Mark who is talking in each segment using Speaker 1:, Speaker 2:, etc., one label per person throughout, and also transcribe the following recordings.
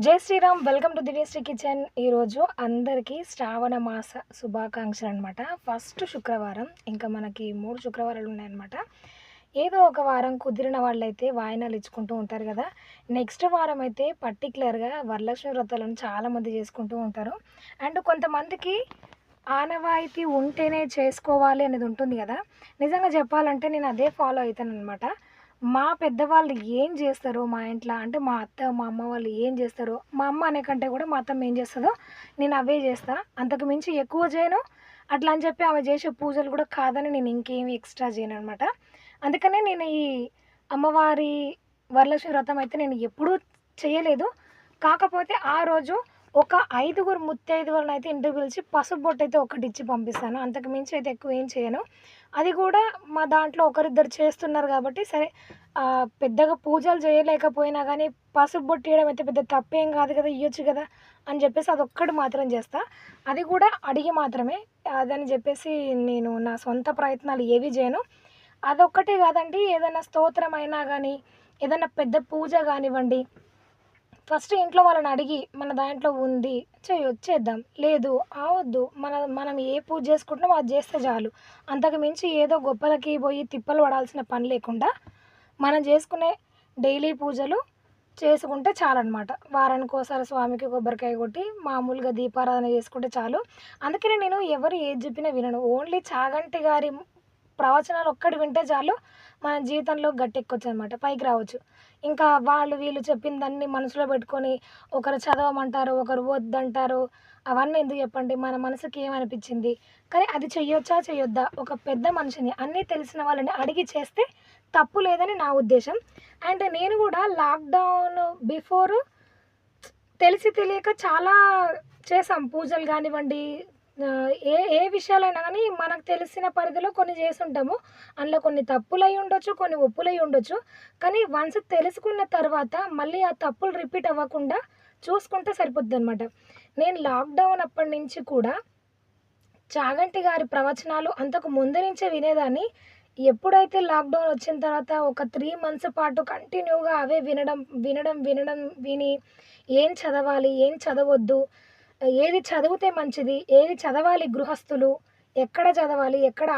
Speaker 1: జై Sriram. Welcome to Dineshri kitchen. ఈరోజు అందరికీ శ్రావణ మాస శుభాకాంక్షలు అనమాట. ఫస్ట్ శుక్రవారం, ఇంకా మనకి 3 శుక్రవారాలు ఉన్నాయన్నమాట. ఏదో ఒక వారం కుదిరిన వాళ్ళైతే వాయినాలు ఇచ్చుకుంటూ ఉంటారు కదా. నెక్స్ట్ వారం అయితే పర్టికులర్గా వరలక్ష్మి వ్రతాలను చాలామంది చేసుకుంటూ ఉంటారు. అండ్ కొంతమందికి ఆనవాయితీ ఉంటేనే చేసుకోవాలి అనేది ఉంటుంది కదా. నిజంగా చెప్పాలంటే నేను అదే ఫాలో అవుతాను అనమాట. మా పెద్దవాళ్ళు ఏం చేస్తారో మా ఇంట్లో, అంటే మా అత్త మా అమ్మ వాళ్ళు ఏం చేస్తారో, మా అమ్మ అనే కంటే కూడా మా అత్తమ్మ ఏం చేస్తుందో నేను అవే చేస్తా. అంతకు మించి ఎక్కువ చేయను. అట్లా అని చెప్పి ఆమె చేసే పూజలు కూడా కాదని నేను ఇంకేమి ఎక్స్ట్రా చేయను అనమాట. అందుకనే నేను ఈ అమ్మవారి వరలక్ష్మి వ్రతం అయితే నేను ఎప్పుడూ చేయలేదు. కాకపోతే ఆ రోజు ఒక 5గురు ముత్తైదువలని అయితే ఇంటికి పిలిచి పసుపు బొట్టు అయితే ఒకటి ఇచ్చి పంపిస్తాను. అంతకు మించి అయితే ఎక్కువ ఏం చేయను. అది కూడా మా దాంట్లో ఒకరిద్దరు చేస్తున్నారు కాబట్టి సరే, పెద్దగా పూజలు చేయలేకపోయినా కానీ పసుపు బొట్టు ఇయడం అయితే పెద్ద తప్పేం కాదు కదా, ఇయ్యొచ్చు కదా అని చెప్పేసి అదొక్కటి మాత్రం చేస్తా. అది కూడా అడిగి మాత్రమే. అదని చెప్పేసి నేను నా సొంత ప్రయత్నాలు ఏవి చేయను. అదొక్కటే కాదండి, ఏదైనా స్తోత్రం అయినా కానీ, ఏదైనా పెద్ద పూజ కానివ్వండి, ఫస్ట్ ఇంట్లో వాళ్ళని అడిగి మన దాంట్లో ఉంది చేద్దాం, లేదు వద్దు, మనం ఏ పూజ చేసుకుంటున్నామో అది చేస్తే చాలు. అంతకు మించి ఏదో గొప్పలకి పోయి తిప్పలు పడాల్సిన పని లేకుండా మనం చేసుకునే డైలీ పూజలు చేసుకుంటే చాలన్నమాట. వారానికి ఒకసారి స్వామికి కొబ్బరికాయ కొట్టి మామూలుగా దీపారాధన చేసుకుంటే చాలు. అందుకనే నేను ఎవరు ఏది చెప్పినా వినను. ఓన్లీ చాగంటి గారి ప్రవచనాలు ఒక్కటి వింటే చాలు, మన జీవితంలో గట్టెక్కొచ్చు అనమాట, పైకి రావచ్చు. ఇంకా వాళ్ళు వీళ్ళు చెప్పిన దాన్ని మనసులో పెట్టుకొని ఒకరు చదవమంటారు, ఒకరు వద్దంటారు. అవన్నీ ఎందుకు చెప్పండి, మన మనసుకి ఏమనిపించింది, కానీ అది చెయ్యొచ్చా చెయ్యొద్దా, ఒక పెద్ద మనిషిని అన్నీ తెలిసిన వాళ్ళని అడిగి చేస్తే తప్పు లేదని నా ఉద్దేశం. అండ్ నేను కూడా లాక్డౌన్ బిఫోర్ తెలిసి తెలియక చాలా చేసాం పూజలు కానివ్వండి, ఏ ఏ విషయాలైనా కానీ మనకు తెలిసిన పరిధిలో కొన్ని చేసుంటాము. అందులో కొన్ని తప్పులయి ఉండొచ్చు, కొన్ని ఒప్పులయి ఉండొచ్చు. కానీ వన్స్ తెలుసుకున్న తర్వాత మళ్ళీ ఆ తప్పులు రిపీట్ అవ్వకుండా చూసుకుంటే సరిపోద్దనమాట. నేను లాక్డౌన్ అప్పటి నుంచి కూడా చాగంటి గారి ప్రవచనాలు అంతకు ముందు నుంచే వినేదాన్ని. ఎప్పుడైతే లాక్డౌన్ వచ్చిన తర్వాత ఒక 3 మంత్స్ పాటు కంటిన్యూగా అవే వినడం, వినడం, వినడం, విని ఏం చదవాలి, ఏం చదవొద్దు, ఏది చదివితే మంచిది, ఏది చదవాలి గృహస్థులు, ఎక్కడ చదవాలి, ఎక్కడ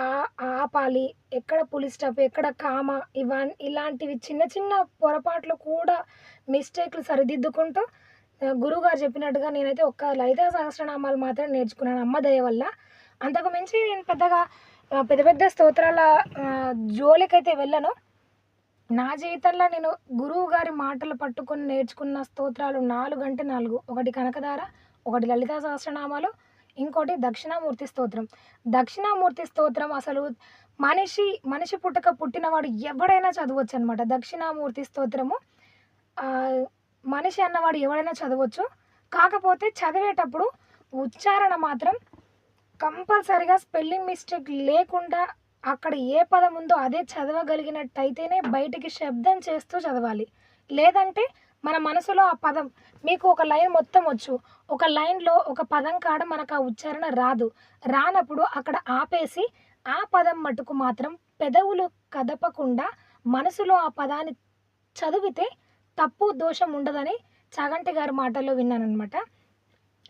Speaker 1: ఆపాలి, ఎక్కడ పులి స్టాప్, ఎక్కడ కామ, ఇలాంటివి చిన్న చిన్న పొరపాట్లు కూడా మిస్టేక్లు సరిదిద్దుకుంటూ గురువుగారు చెప్పినట్టుగా నేనైతే ఒక్క లలితా సహస్రనామాలు మాత్రం నేర్చుకున్నాను అమ్మ దయ వల్ల. అంతకు మించి నేను పెద్దగా పెద్ద పెద్ద స్తోత్రాల జోలికైతే వెళ్ళను. నా జీవితంలో నేను గురువు గారి మాటలు పట్టుకొని నేర్చుకున్న స్తోత్రాలు 4 అంటే 4. ఒకటి కనకధార, ఒకటి లలితా సహస్రనామాలు, ఇంకోటి దక్షిణామూర్తి స్తోత్రం. దక్షిణామూర్తి స్తోత్రం అసలు మనిషి పుట్టినవాడు ఎవడైనా చదవచ్చనమాట. దక్షిణామూర్తి స్తోత్రము మనిషి అన్నవాడు ఎవడైనా చదవచ్చు. కాకపోతే చదివేటప్పుడు ఉచ్చారణ మాత్రం కంపల్సరీగా స్పెల్లింగ్ మిస్టేక్ లేకుండా అక్కడ ఏ పదం ఉందో అదే చదవగలిగినట్టయితేనే బయటికి శబ్దం చేస్తూ చదవాలి. లేదంటే మన మనసులో ఆ పదం, మీకు ఒక లైన్ మొత్తం వచ్చు, ఒక లైన్‌లో ఒక పదం కాడ మనకు ఆ ఉచ్చారణ రాదు. రానప్పుడు అక్కడ ఆపేసి ఆ పదం మటుకు మాత్రం పెదవులు కదపకుండా మనసులో ఆ పదాన్ని చదివితే తప్పు, దోషం ఉండదని చాగంటి గారి మాటల్లో విన్నాననమాట.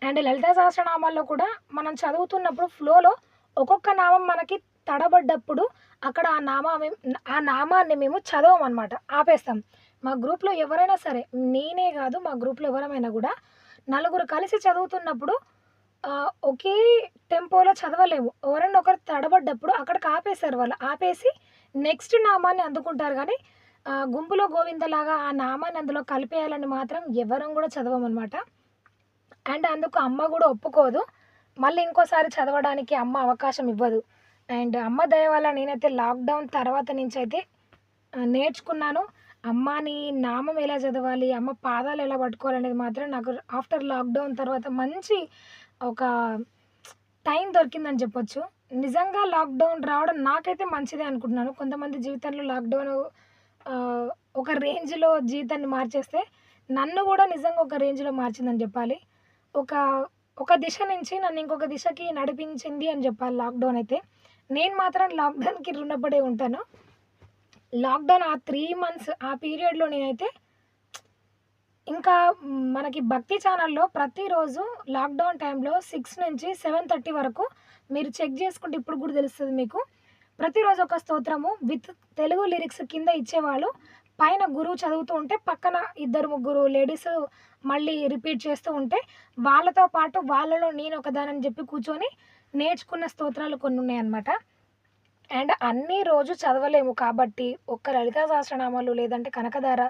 Speaker 1: అండ్ లలితా సహస్రనామాల్లో కూడా మనం చదువుతున్నప్పుడు ఫ్లోలో ఒక్కొక్క నామం మనకి తడబడ్డప్పుడు అక్కడ ఆ నామాన్ని మేము చదవమనమాట, ఆపేస్తాం. మా గ్రూప్‌లో ఎవరైనా సరే, నేనే కాదు మా గ్రూప్‌లో ఎవరమైనా కూడా నలుగురు కలిసి చదువుతున్నప్పుడు ఒకే టెంపోలో చదవలేము. ఎవరైనా ఒకరు తడబడ్డప్పుడు అక్కడికి ఆపేశారు వాళ్ళు. ఆపేసి నెక్స్ట్ నామాన్ని అందుకుంటారు కానీ గుంపులో గోవిందలాగా ఆ నామాన్ని అందులో కలిపేయాలని మాత్రం ఎవరం కూడా చదవమనమాట. అండ్ అందుకు అమ్మ గూడా ఒప్పుకోదు. మళ్ళీ ఇంకోసారి చదవడానికి అమ్మ అవకాశం ఇవ్వదు. అండ్ అమ్మ దయ వల్ల నేనైతే లాక్‌డౌన్ తర్వాత నుంచయితే నేర్చుకున్నాను. అమ్మ నీ నామం ఎలా చదవాలి, అమ్మ పాదాలు ఎలా పట్టుకోవాలనేది మాత్రం నాకు ఆఫ్టర్ లాక్‌డౌన్ తర్వాత మంచి ఒక టైం దొరికిందని చెప్పొచ్చు. నిజంగా లాక్‌డౌన్ రావడం నాకైతే మంచిదే అనుకుంటున్నాను. కొంతమంది జీవితంలో లాక్‌డౌను ఒక రేంజ్‌లో జీవితాన్ని మార్చేస్తే, నన్ను గూడా నిజంగా ఒక రేంజ్‌లో మార్చిందని జెప్పాలి. ఒక ఒక దిశ నుంచి నన్ను ఇంకొక దిశకి నడిపించింది అని జెప్పాలి లాక్‌డౌన్ అయితే. నేను మాత్రం లాక్‌డౌన్‌కి రుణపడే ఉంటాను. లాక్‌డౌన్ ఆ 3 మంత్స్ ఆ పీరియడ్‌లో నేనైతే ఇంకా మనకి భక్తి ఛానల్‌లో ప్రతిరోజు లాక్‌డౌన్ టైంలో 6 నుంచి 7:30 వరకు మీరు చెక్ చేసుకుంటే ఇప్పుడు కూడా తెలుస్తది మీకు. ప్రతిరోజు ఒక స్తోత్రము విత్ తెలుగు లిరిక్స్ కింద ఇచ్చేవాళ్ళు. పైన గురువు చదువుతూ ఉంటే పక్కన ఇద్దరు, ముగ్గురు లేడీస్ మళ్ళీ రిపీట్ చేస్తూ ఉంటే వాళ్ళతో పాటు వాళ్ళలో నేనొకదానని చెప్పి కూర్చొని నేర్చుకున్న స్తోత్రాలు కొన్నున్నాయన్నమాట. అండ్ అన్నీ రోజు చదవలేము కాబట్టి ఒక్క లలితా సహస్రనామాలు లేదంటే కనకధార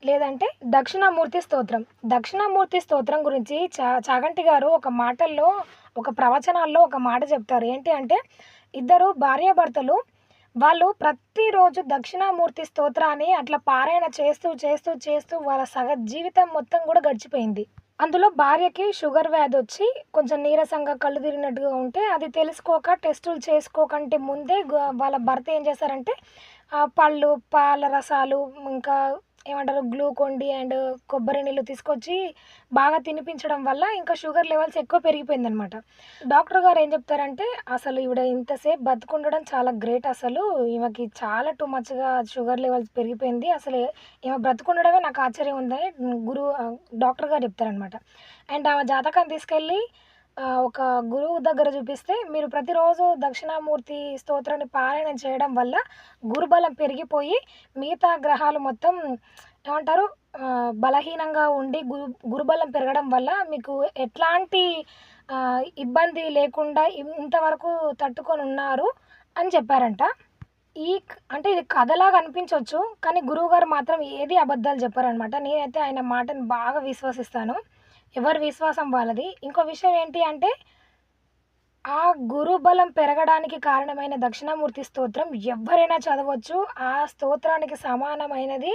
Speaker 1: లేదంటే దక్షిణామూర్తి స్తోత్రం. దక్షిణామూర్తి స్తోత్రం గురించి చాగంటి గారు ఒక మాటల్లో ఒక ప్రవచనాల్లో ఒక మాట చెప్తారు. ఏంటి అంటే ఇద్దరు భార్యాభర్తలు వాళ్ళు ప్రతిరోజు దక్షిణామూర్తి స్తోత్రాన్ని అట్లా పారాయణ చేస్తూ, చేస్తూ, చేస్తూ వాళ్ళ జీవితం మొత్తం కూడా గడిచిపోయింది. అందులో భార్యకి షుగర్ వ్యాధొచ్చి కొంచెం నీరసంగా, కళ్ళు తిరిగినట్టుగా ఉంటే అది తెలుసుకోక టెస్టులు చేసుకోకంటే ముందే వాళ్ళ భర్త ఏం చేశారంటే పళ్ళు, పాల రసాలు ఇంకా ఏమంటారు గ్లూకోన్-డి అండ్ కొబ్బరి నీళ్ళు తీసుకొచ్చి బాగా తినిపించడం వల్ల ఇంకా షుగర్ లెవెల్స్ ఎక్కువ పెరిగిపోయిందనమాట. డాక్టర్ గారు ఏం చెప్తారంటే, "అసలు ఈవిడ ఇంతసేపు బతికుండడం చాలా గ్రేట్ అసలు. ఈమెకి చాలా టూ మచ్‌గా షుగర్ లెవెల్స్ పెరిగిపోయింది. అసలు ఈమె బ్రతికుండడమే నాకు ఆశ్చర్యం ఉందని" డాక్టర్ గారు చెప్తారనమాట. అండ్ ఆమె జాతకాన్ని తీసుకెళ్ళి ఒక గురువు దగ్గర చూపిస్తే, "మీరు ప్రతిరోజు దక్షిణామూర్తి స్తోత్రాన్ని పారాయణం చేయడం వల్ల గురుబలం పెరిగిపోయి మిగతా గ్రహాలు మొత్తం ఏమంటారు బలహీనంగా ఉండి గురుబలం పెరగడం వల్ల మీకు ఎట్లాంటి ఇబ్బంది లేకుండా ఇంతవరకు తట్టుకొనున్నారు" అని చెప్పారంట. అంటే ఇది కథలాగా అనిపించొచ్చు. కానీ గురువుగారు మాత్రం ఏది అబద్ధాలు చెప్పరనమాట. నేనైతే ఆయన మాటని బాగా విశ్వసిస్తాను. ఎవరి విశ్వాసం వాళ్ళది. ఇంకో విషయం ఏంటి అంటే, ఆ గురుబలం పెరగడానికి కారణమైన దక్షిణామూర్తి స్తోత్రం ఎవ్వరైనా చదవచ్చు. ఆ స్తోత్రానికి సమానమైనది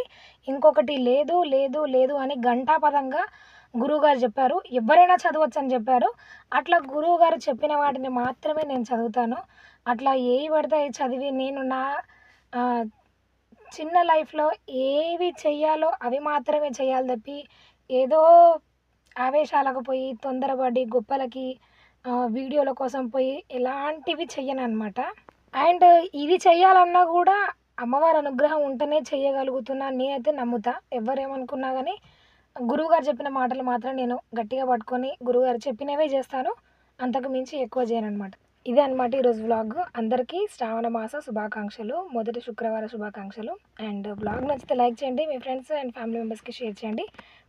Speaker 1: ఇంకొకటి లేదు, లేదు, లేదు అని ఘంటాపథంగా గురువుగారు చెప్పారు. ఎవ్వరైనా చదవచ్చని చెప్పారు. అట్లా గురువుగారు చెప్పిన వాటిని మాత్రమే నేను చదువుతాను. అట్లా ఏవి పడితే అవి చదివి నేను నా చిన్న లైఫ్‌లో ఏవి చెయ్యాలో అవి మాత్రమే చేయాలి తప్పి, ఏదో ఆవేశాలకు పోయి, తొందరపడి గొప్పలకి వీడియోల కోసం పోయి ఎలాంటివి చెయ్యననమాట. అండ్ ఇది చెయ్యాలన్నా గూడా అమ్మవారి అనుగ్రహం ఉంటేనే చెయ్యగలుగుతున్నా అని నేనైతే నమ్ముతా. ఎవ్వరేమనుకున్నా గానీ, గురువుగారు చెప్పిన మాటలు మాత్రం నేను గట్టిగా పట్టుకొని గురువుగారు చెప్పినవే చేస్తాను. అంతకు మించి ఎక్కువ చేయననమాట. ఇదే అనమాట ఈరోజు వ్లాగ్. అందరికీ శ్రావణ మాస శుభాకాంక్షలు. మొదటి శుక్రవార శుభాకాంక్షలు. అండ్ వ్లాగ్ నచ్చితే లైక్ చేయండి. మీ ఫ్రెండ్స్ అండ్ ఫ్యామిలీ మెంబర్స్‌కి షేర్ చేయండి.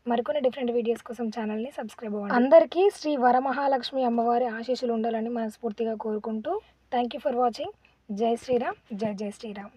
Speaker 1: మరికొన్ని డిఫరెంట్ వీడియోస్ కోసం ఛానల్‌ని సబ్స్క్రైబ్ అవ్వండి. అందరికీ శ్రీ వరమహాలక్ష్మి అమ్మవారి ఆశీస్సులు ఉండాలని మనస్ఫూర్తిగా కోరుకుంటూ థ్యాంక్ యూ ఫర్ వాచింగ్. జై శ్రీరామ్. జై జై శ్రీరామ్.